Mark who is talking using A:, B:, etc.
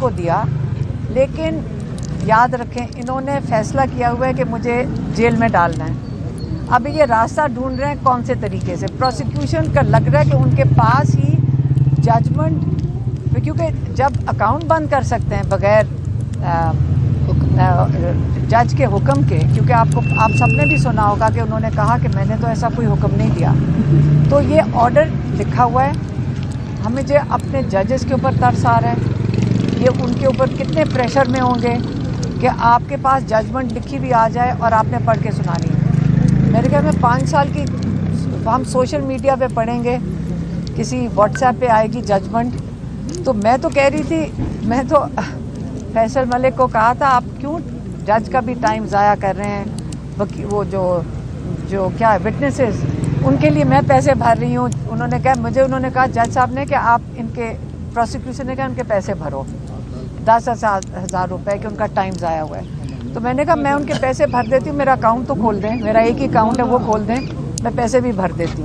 A: को दिया, लेकिन याद रखें इन्होंने फैसला किया हुआ है कि मुझे जेल में डालना है। अब ये रास्ता ढूंढ रहे हैं कौन से तरीके से। प्रोसिक्यूशन का लग रहा है कि उनके पास ही जजमेंट, क्योंकि जब अकाउंट बंद कर सकते हैं बगैर जज के हुक्म के, क्योंकि आप सबने भी सुना होगा कि उन्होंने कहा कि मैंने तो ऐसा कोई हुक्म नहीं दिया। तो ये ऑर्डर लिखा हुआ है, हमें जो अपने जजेस के ऊपर तरस आ रहा है, ये उनके ऊपर कितने प्रेशर में होंगे कि आपके पास जजमेंट लिखी हुई आ जाए और आपने पढ़ के सुनानी है। मेरे ख्याल में 5 साल की हम सोशल मीडिया पे पढ़ेंगे, किसी व्हाट्सएप पे आएगी जजमेंट। तो मैं तो कह रही थी, मैं तो फैसल मलिक को कहा था आप क्यों जज का भी टाइम ज़ाया कर रहे हैं, वो जो क्या है विटनेसेस, उनके लिए मैं पैसे भर रही हूँ। उन्होंने कहा जज साहब ने कि आप इनके, प्रोसिक्यूशन ने कहा उनके पैसे भरो 10,000 रुपये कि उनका टाइम ज़ाया हुआ है। तो मैंने कहा मैं उनके पैसे भर देती हूँ, मेरा अकाउंट तो खोल दें, मेरा एक ही अकाउंट है वो खोल दें, मैं पैसे भी भर देती हूँ।